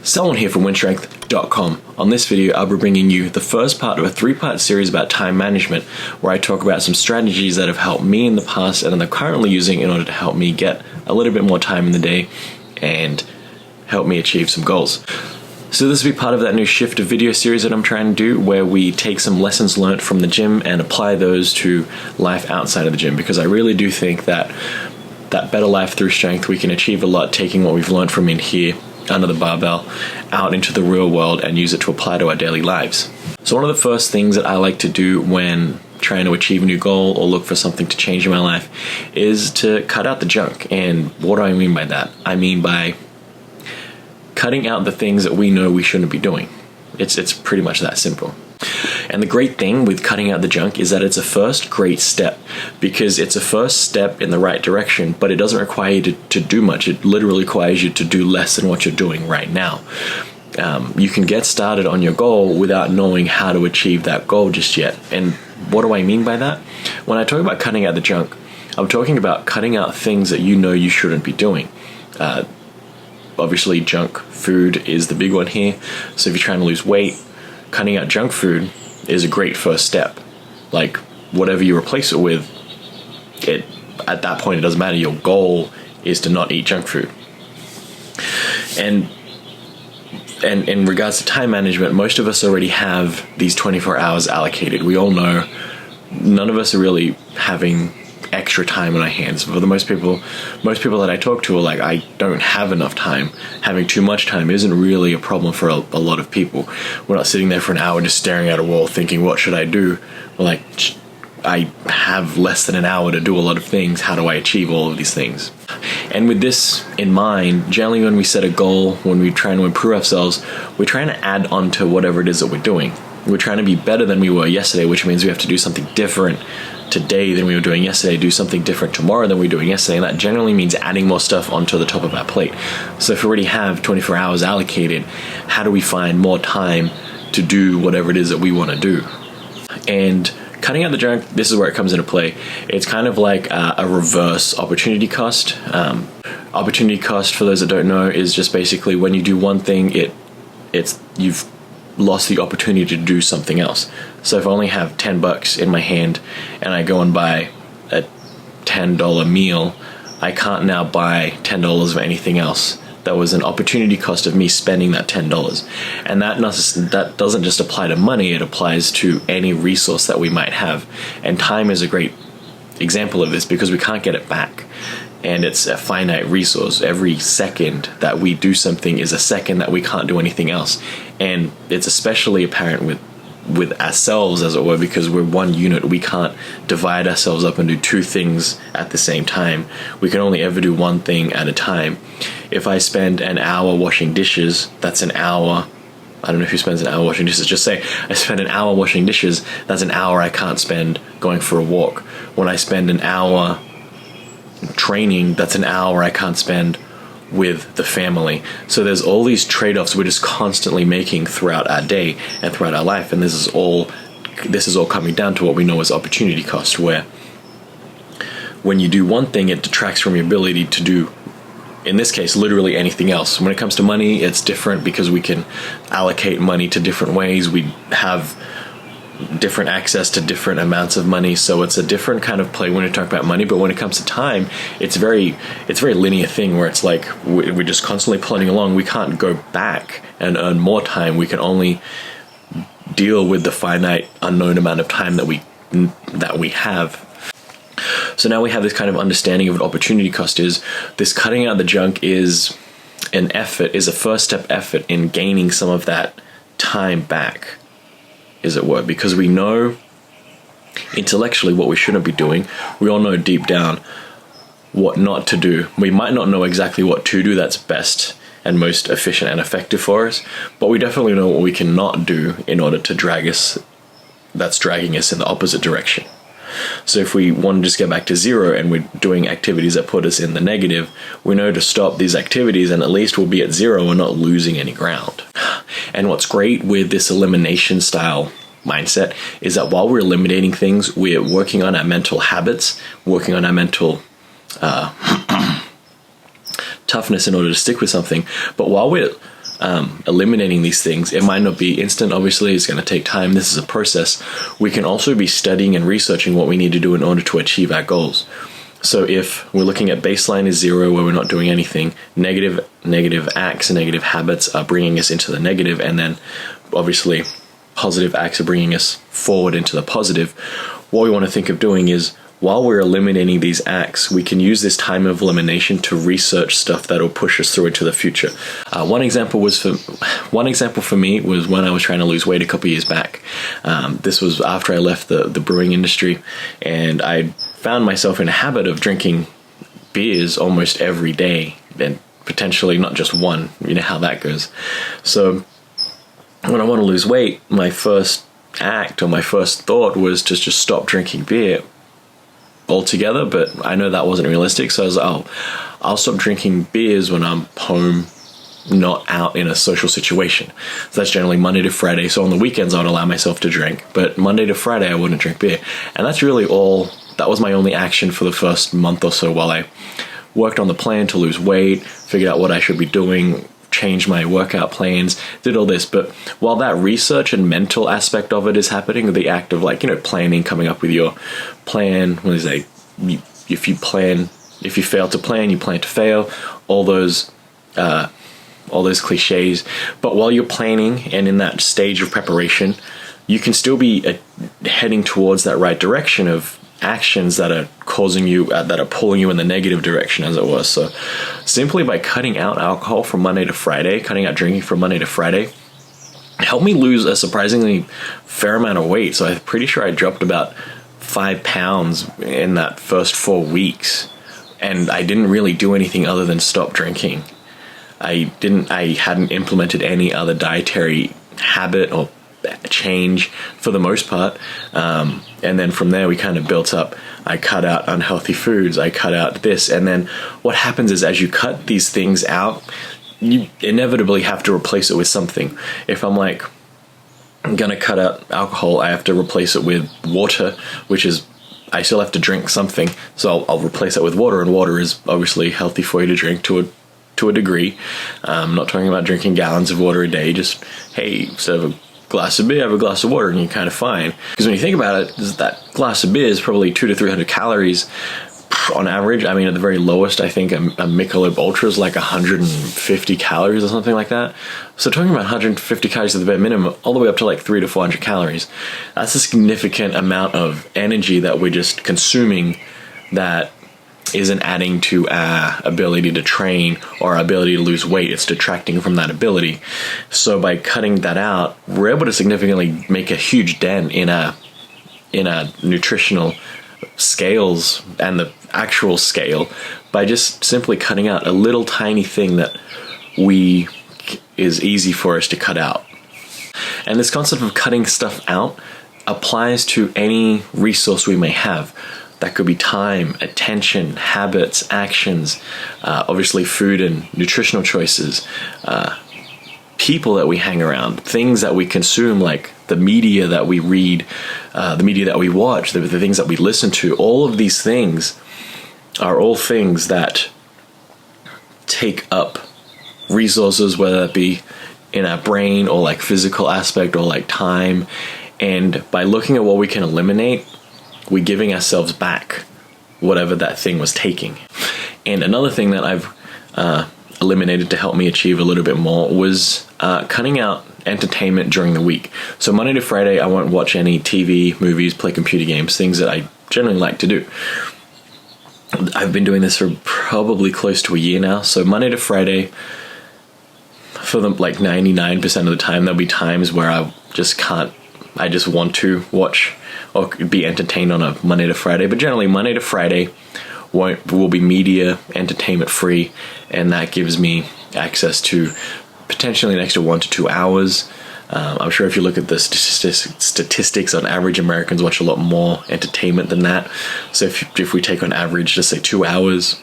Selwyn here from WynnStrength.com. On this video, I'll be bringing you the first part of a 3-part series about time management, where I talk about some strategies that have helped me in the past and that I'm currently using in order to help me get a little bit more time in the day and help me achieve some goals. So this will be part of that new shift of video series that I'm trying to do, where we take some lessons learned from the gym and apply those to life outside of the gym, because I really do think that better life through strength, we can achieve a lot taking what we've learned from in here under the barbell out into the real world and use it to apply to our daily lives. So one of the first things that I like to do when trying to achieve a new goal or look for something to change in my life is to cut out the junk. And what do I mean by that? I mean by cutting out the things that we know we shouldn't be doing. It's pretty much that simple. And the great thing with cutting out the junk is that it's a first great step, because it's a first step in the right direction, but it doesn't require you to do much. It literally requires you to do less than what you're doing right now. You can get started on your goal without knowing how to achieve that goal just yet. And what do I mean by that? When I talk about cutting out the junk, I'm talking about cutting out things that you know you shouldn't be doing. Obviously, junk food is the big one here. So if you're trying to lose weight, cutting out junk food is a great first step. Like, whatever you replace it with, at that point it doesn't matter. Your goal is to not eat junk food. And in regards to time management, most of us already have these 24 hours allocated. We all know none of us are really having extra time on our hands. For the most people that I talk to are like, I don't have enough time. Having too much time isn't really a problem for a lot of people. We're not sitting there for an hour just staring at a wall thinking, what should I do? We're like, I have less than an hour to do a lot of things. How do I achieve all of these things? And with this in mind, generally when we set a goal, when we're trying to improve ourselves, we're trying to add on to whatever it is that we're doing. We're trying to be better than we were yesterday, which means we have to do something different today than we were doing yesterday, do something different tomorrow than we were doing yesterday, and that generally means adding more stuff onto the top of our plate. So if we already have 24 hours allocated, how do we find more time to do whatever it is that we want to do? And cutting out the junk, this is where it comes into play. It's kind of like a reverse opportunity cost. Opportunity cost, for those that don't know, is just basically when you do one thing, you've lost the opportunity to do something else. So if I only have $10 in my hand and I go and buy a $10 meal, I can't now buy $10 of anything else. That was an opportunity cost of me spending that $10. And that doesn't just apply to money, it applies to any resource that we might have. And time is a great example of this, because we can't get it back. And it's a finite resource. Every second that we do something is a second that we can't do anything else. And it's especially apparent with ourselves, as it were, because we're one unit. We can't divide ourselves up and do two things at the same time. We can only ever do one thing at a time. If I spend an hour washing dishes, that's an hour. I don't know who spends an hour washing dishes. Just say I spend an hour washing dishes, that's an hour I can't spend going for a walk. When I spend an hour training, that's an hour I can't spend with the family. So there's all these trade-offs we're just constantly making throughout our day and throughout our life, and this is all coming down to what we know as opportunity cost, where when you do one thing, it detracts from your ability to do, in this case, literally anything else. When it comes to money, it's different because we can allocate money to different ways. We have different access to different amounts of money, so it's a different kind of play when we talk about money. But when it comes to time, it's a very linear thing, where it's like we're just constantly plodding along. We can't go back and earn more time. We can only deal with the finite unknown amount of time that we have. So now we have this kind of understanding of what opportunity cost is. This cutting out the junk is a first step effort in gaining some of that time back, as it were, because we know intellectually what we shouldn't be doing. We all know deep down what not to do. We might not know exactly what to do that's best and most efficient and effective for us, but we definitely know what we cannot do in order to that's dragging us in the opposite direction. So if we want to just get back to zero and we're doing activities that put us in the negative, we know to stop these activities, and at least we'll be at zero and not losing any ground. And what's great with this elimination style mindset is that while we're eliminating things, we're working on our mental habits, working on our mental toughness in order to stick with something. But while we're eliminating these things. It might not be instant, obviously, it's going to take time. This is a process. We can also be studying and researching what we need to do in order to achieve our goals. So if we're looking at baseline is 0, where we're not doing anything, negative acts and negative habits are bringing us into the negative, and then obviously positive acts are bringing us forward into the positive. What we want to think of doing is, while we're eliminating these acts, we can use this time of elimination to research stuff that'll push us through into the future. One example for me was when I was trying to lose weight a couple years back. This was after I left the brewing industry, and I found myself in a habit of drinking beers almost every day, and potentially not just one. You know how that goes. So when I want to lose weight, my first act or my first thought was to just stop drinking beer altogether, but I know that wasn't realistic, so I was like, oh, I'll stop drinking beers when I'm home, not out in a social situation. So that's generally Monday to Friday. So on the weekends I would allow myself to drink, but Monday to Friday I wouldn't drink beer. And that's really all. That was my only action for the first month or so, while I worked on the plan to lose weight, figured out what I should be doing, changed my workout plans, did all this. But while that research and mental aspect of it is happening, the act of planning, coming up with your plan, when they say if you fail to plan, you plan to fail, all those cliches. But while you're planning and in that stage of preparation, you can still be heading towards that right direction of actions that are causing you, that are pulling you in the negative direction, as it was. So simply by cutting out alcohol from Monday to Friday, cutting out drinking from Monday to Friday, helped me lose a surprisingly fair amount of weight. So I'm pretty sure I dropped about 5 pounds in that first 4 weeks, and I didn't really do anything other than stop drinking. I hadn't implemented any other dietary habit or change for the most part, and then from there we kind of built up. I cut out unhealthy foods, I cut out this, and then what happens is, as you cut these things out, you inevitably have to replace it with something. If I'm gonna cut out alcohol, I have to replace it with water, which is, I still have to drink something, so I'll replace it with water, and water is obviously healthy for you to drink to a degree. I'm not talking about drinking gallons of water a day, just, hey, instead of a glass of beer, have a glass of water, and you're kind of fine. Because when you think about it, that glass of beer is probably 200 to 300 calories on average. I mean, at the very lowest, I think a Michelob Ultra is like 150 calories or something like that. So talking about 150 calories at the bare minimum, all the way up to like 300 to 400 calories, that's a significant amount of energy that we're just consuming that isn't adding to our ability to train or our ability to lose weight. It's detracting from that ability. So by cutting that out, we're able to significantly make a huge dent in our nutritional scales and the actual scale by just simply cutting out a little tiny thing that is easy for us to cut out. And this concept of cutting stuff out applies to any resource we may have. That could be time, attention, habits, actions, obviously food and nutritional choices, people that we hang around, things that we consume, like the media that we read, the media that we watch, the things that we listen to. All of these things are all things that take up resources, whether that be in our brain or like physical aspect or like time. And by looking at what we can eliminate, we're giving ourselves back whatever that thing was taking. And another thing that I've eliminated to help me achieve a little bit more was cutting out entertainment during the week. So Monday to Friday, I won't watch any TV, movies, play computer games, things that I generally like to do. I've been doing this for probably close to a year now. So Monday to Friday, for the 99% of the time, there'll be times where I just want to watch or be entertained on a Monday to Friday. But generally, Monday to Friday will be media entertainment free, and that gives me access to potentially an extra 1 to 2 hours. I'm sure if you look at the statistics, on average, Americans watch a lot more entertainment than that. So if we take on average, just say 2 hours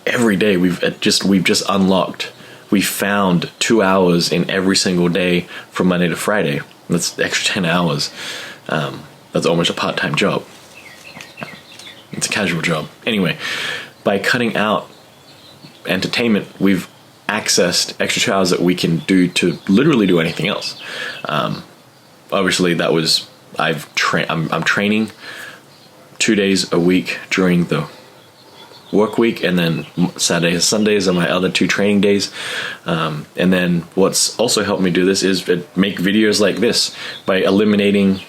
every day, we've just unlocked. We found 2 hours in every single day from Monday to Friday. That's extra 10 hours. That's almost a part-time job. It's a casual job. Anyway, by cutting out entertainment, we've accessed extra 2 hours that we can do to literally do anything else. Obviously, that was I'm training 2 days a week during the work week, and then Saturdays and Sundays are my other 2 training days. And then what's also helped me do this is make videos like this. By eliminating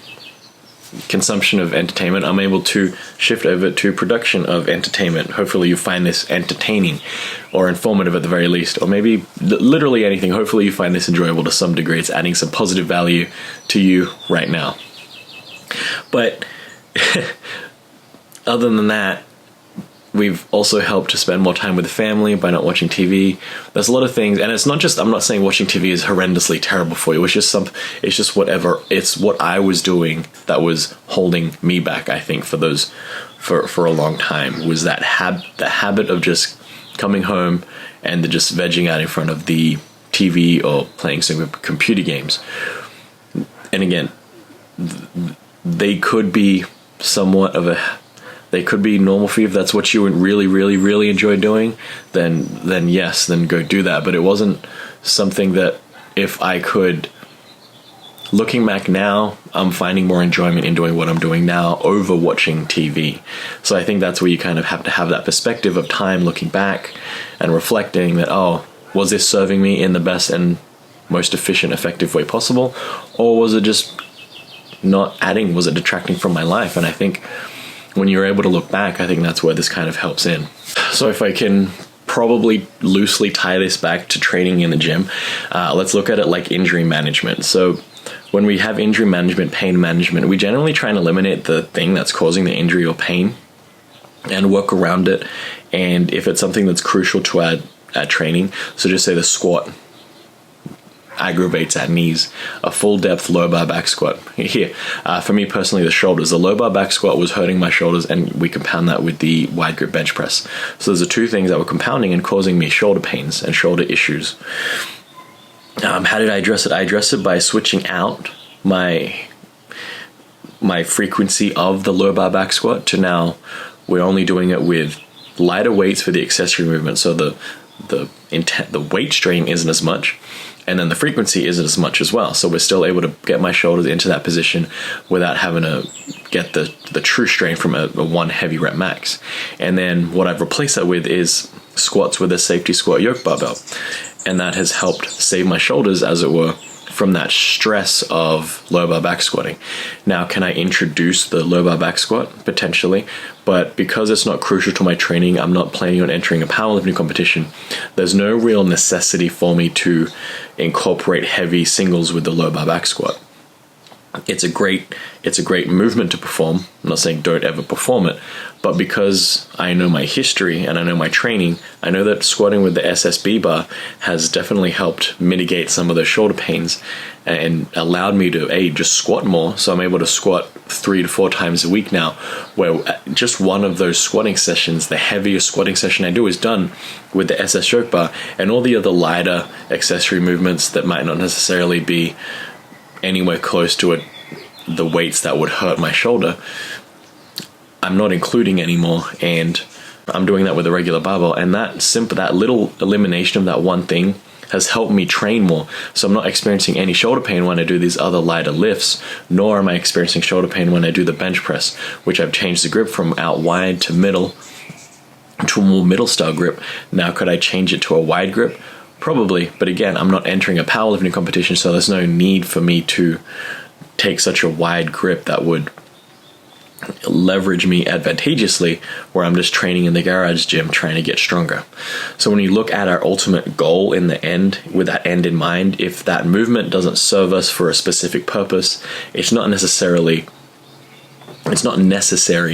consumption of entertainment, I'm able to shift over to production of entertainment. Hopefully you find this entertaining or informative at the very least, or maybe literally anything. Hopefully you find this enjoyable to some degree. It's adding some positive value to you right now. But other than that, we've also helped to spend more time with the family by not watching TV. There's a lot of things, and it's not just, I'm not saying watching TV is horrendously terrible for you. It's just whatever. It's what I was doing that was holding me back, I think, for a long time, was the habit of just coming home and just vegging out in front of the TV or playing some computer games. And again, they could be they could be normal for you. If that's what you really, really, really enjoy doing, then yes, then go do that. But it wasn't something that, if I could, looking back now, I'm finding more enjoyment in doing what I'm doing now over watching TV. So I think that's where you kind of have to have that perspective of time, looking back and reflecting that, oh, was this serving me in the best and most efficient, effective way possible? Or was it just not adding? Was it detracting from my life? And I think when you're able to look back, I think that's where this kind of helps in. So if I can probably loosely tie this back to training in the gym, let's look at it like injury management. So when we have injury management, pain management, we generally try and eliminate the thing that's causing the injury or pain and work around it. And if it's something that's crucial to our training, so just say the squat aggravates our knees, a full depth low bar back squat. Here, for me personally, the shoulders. The low bar back squat was hurting my shoulders, and we compound that with the wide grip bench press. So there's the 2 things that were compounding and causing me shoulder pains and shoulder issues. How did I address it? I addressed it by switching out my frequency of the low bar back squat to now we're only doing it with lighter weights for the accessory movement. So the weight strain isn't as much, and then the frequency isn't as much as well. So we're still able to get my shoulders into that position without having to get the true strain from a 1 heavy rep max. And then what I've replaced that with is squats with a safety squat yoke barbell. And that has helped save my shoulders, as it were, from that stress of low bar back squatting. Now, can I introduce the low bar back squat? Potentially. But because it's not crucial to my training, I'm not planning on entering a powerlifting competition, there's no real necessity for me to incorporate heavy singles with the low bar back squat. It's a great movement to perform. I'm not saying don't ever perform it, but because I know my history and I know my training, I know that squatting with the SSB bar has definitely helped mitigate some of those shoulder pains and allowed me to just squat more. So I'm able to squat 3 to 4 times a week now, where just one of those squatting sessions, the heaviest squatting session I do, is done with the SS yoke bar, and all the other lighter accessory movements that might not necessarily be anywhere close to the weights that would hurt my shoulder, I'm not including anymore, and I'm doing that with a regular barbell. And that little elimination of that one thing has helped me train more. So I'm not experiencing any shoulder pain when I do these other lighter lifts, nor am I experiencing shoulder pain when I do the bench press, which I've changed the grip from out wide to middle to a more middle style grip. Now, could I change it to a wide grip? Probably, but again, I'm not entering a powerlifting competition, so there's no need for me to take such a wide grip that would leverage me advantageously, where I'm just training in the garage gym trying to get stronger. So when you look at our ultimate goal in the end, with that end in mind, if that movement doesn't serve us for a specific purpose, it's not necessary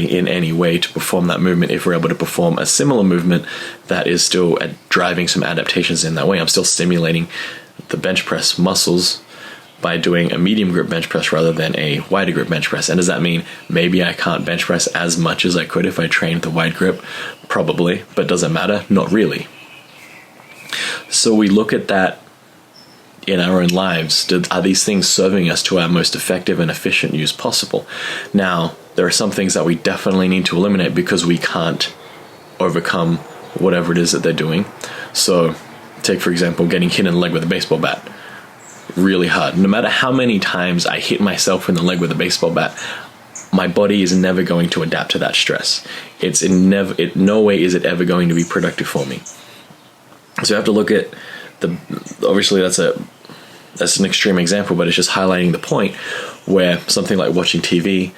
in any way to perform that movement. If we're able to perform a similar movement that is still driving some adaptations in that way, I'm still stimulating the bench press muscles by doing a medium grip bench press rather than a wider grip bench press. And does that mean maybe I can't bench press as much as I could if I trained the wide grip? Probably, but does it matter? Not really. So we look at that in our own lives. Are these things serving us to our most effective and efficient use possible? Now, there are some things that we definitely need to eliminate because we can't overcome whatever it is that they're doing. So take for example getting hit in the leg with a baseball bat. Really hard. No matter how many times I hit myself in the leg with a baseball bat, my body is never going to adapt to that stress. No way is it ever going to be productive for me. So you have to look at obviously that's an extreme example, but it's just highlighting the point where something like watching TV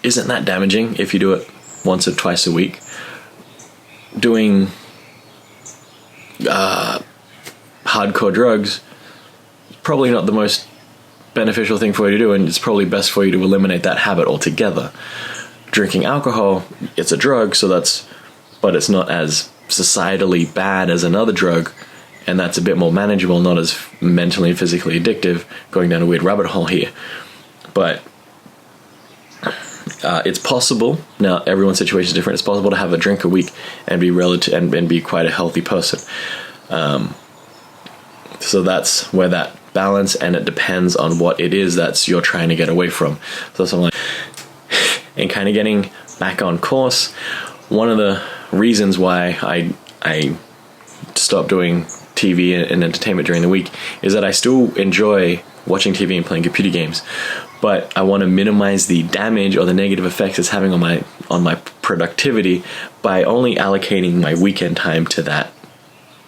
isn't that damaging if you do it once or twice a week. Doing hardcore drugs, probably not the most beneficial thing for you to do, and it's probably best for you to eliminate that habit altogether. Drinking alcohol, it's a drug, but it's not as societally bad as another drug, and that's a bit more manageable, not as mentally and physically addictive, going down a weird rabbit hole here. But it's possible, now everyone's situation is different, it's possible to have a drink a week and be and be quite a healthy person. So that's where that balance, and it depends on what it is that's you're trying to get away from. So something like, and kind of getting back on course, one of the reasons why I stopped doing TV and entertainment during the week is that I still enjoy watching TV and playing computer games, but I want to minimize the damage or the negative effects it's having on my productivity by only allocating my weekend time to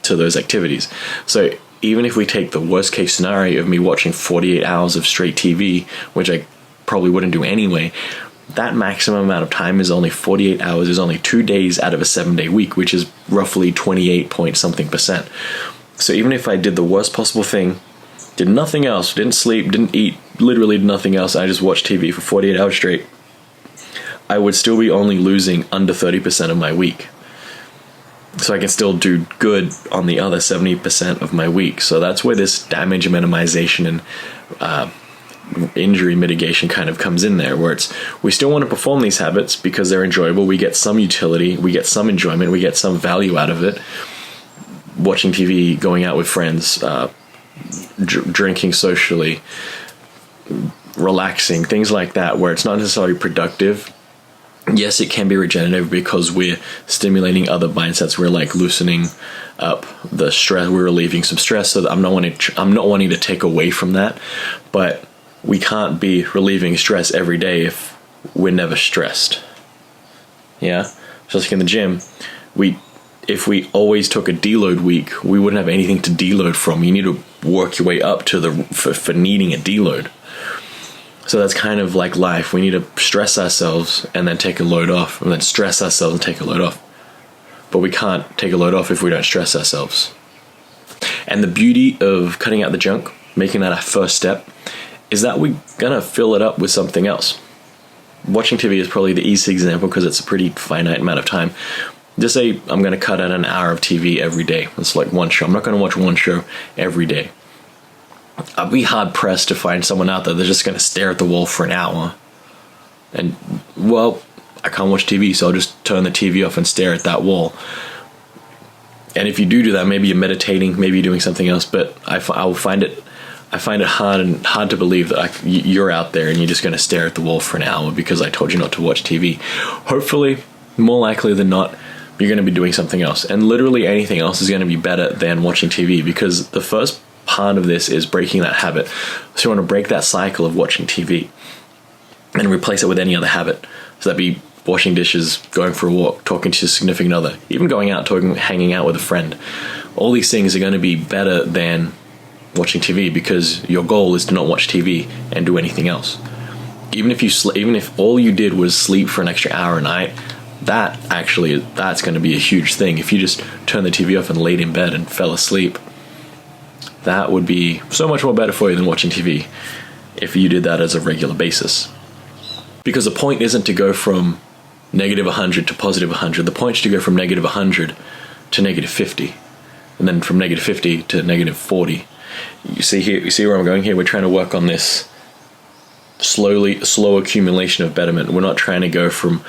those activities. So even if we take the worst case scenario of me watching 48 hours of straight TV, which I probably wouldn't do anyway, that maximum amount of time is only 48 hours, is only 2 days out of a 7-day week, which is roughly 28 point something %. So even if I did the worst possible thing, did nothing else, didn't sleep, didn't eat, literally nothing else, I just watched TV for 48 hours straight, I would still be only losing under 30% of my week. So I can still do good on the other 70% of my week. So that's where this damage minimization and injury mitigation kind of comes in there, where we still want to perform these habits because they're enjoyable. We get some utility, we get some enjoyment, we get some value out of it. Watching TV, going out with friends, drinking socially, relaxing, things like that, where it's not necessarily productive. Yes, it can be regenerative because we're stimulating other mindsets. We're like loosening up the stress. We're relieving some stress. So I'm not wanting to take away from that, but we can't be relieving stress every day if we're never stressed. Yeah, just like in the gym, if we always took a deload week, we wouldn't have anything to deload from. You need to work your way up to for needing a deload. So that's kind of like life. We need to stress ourselves and then take a load off, and then stress ourselves and take a load off. But we can't take a load off if we don't stress ourselves. And the beauty of cutting out the junk, making that our first step, is that we're gonna fill it up with something else. Watching TV is probably the easy example because it's a pretty finite amount of time. Just say I'm gonna cut out an hour of TV every day. It's like one show. I'm not gonna watch one show every day. I'd be hard pressed to find someone out there that's just going to stare at the wall for an hour. And, well, I can't watch TV, so I'll just turn the TV off and stare at that wall. And if you do that, maybe you're meditating, maybe you're doing something else, but I find it hard to believe that you're out there and you're just going to stare at the wall for an hour because I told you not to watch TV. Hopefully, more likely than not, you're going to be doing something else. And literally anything else is going to be better than watching TV, because the first part of this is breaking that habit. So you want to break that cycle of watching TV and replace it with any other habit. So that'd be washing dishes, going for a walk, talking to your significant other, even going out, hanging out with a friend. All these things are going to be better than watching TV, because your goal is to not watch TV and do anything else. Even if all you did was sleep for an extra hour a night, that's going to be a huge thing. If you just turned the TV off and laid in bed and fell asleep, that would be so much more better for you than watching TV if you did that as a regular basis. Because the point isn't to go from negative 100 to positive 100. The point is to go from negative 100 to negative 50. And then from negative 50 to negative 40. You see where I'm going here? We're trying to work on this slow accumulation of betterment. We're not trying to go from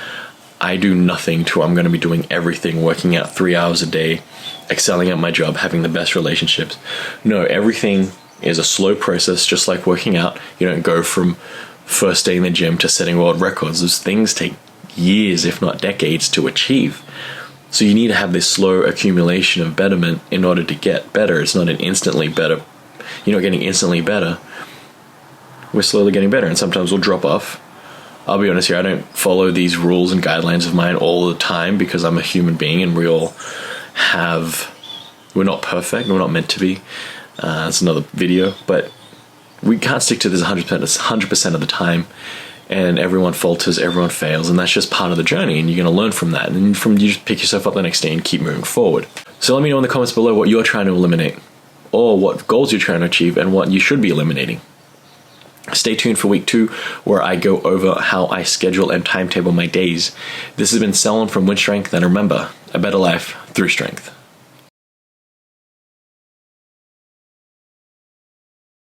I do nothing to I'm going to be doing everything, working out 3 hours a day, excelling at my job, having the best relationships. No, everything is a slow process, just like working out. You don't go from first day in the gym to setting world records. Those things take years, if not decades, to achieve. So you need to have this slow accumulation of betterment in order to get better. It's not an instantly better. You're not getting instantly better. We're slowly getting better, and sometimes we'll drop off. I'll be honest here, I don't follow these rules and guidelines of mine all the time because I'm a human being and we're not perfect, we're not meant to be. It's another video, but we can't stick to this 100% of the time, and everyone falters, everyone fails, and that's just part of the journey, and you're going to learn from that, and you just pick yourself up the next day and keep moving forward. So let me know in the comments below what you're trying to eliminate, or what goals you're trying to achieve, and what you should be eliminating. Stay tuned for week 2, where I go over how I schedule and timetable my days. This has been Selwyn from WynnStrength, and remember, a better life through strength.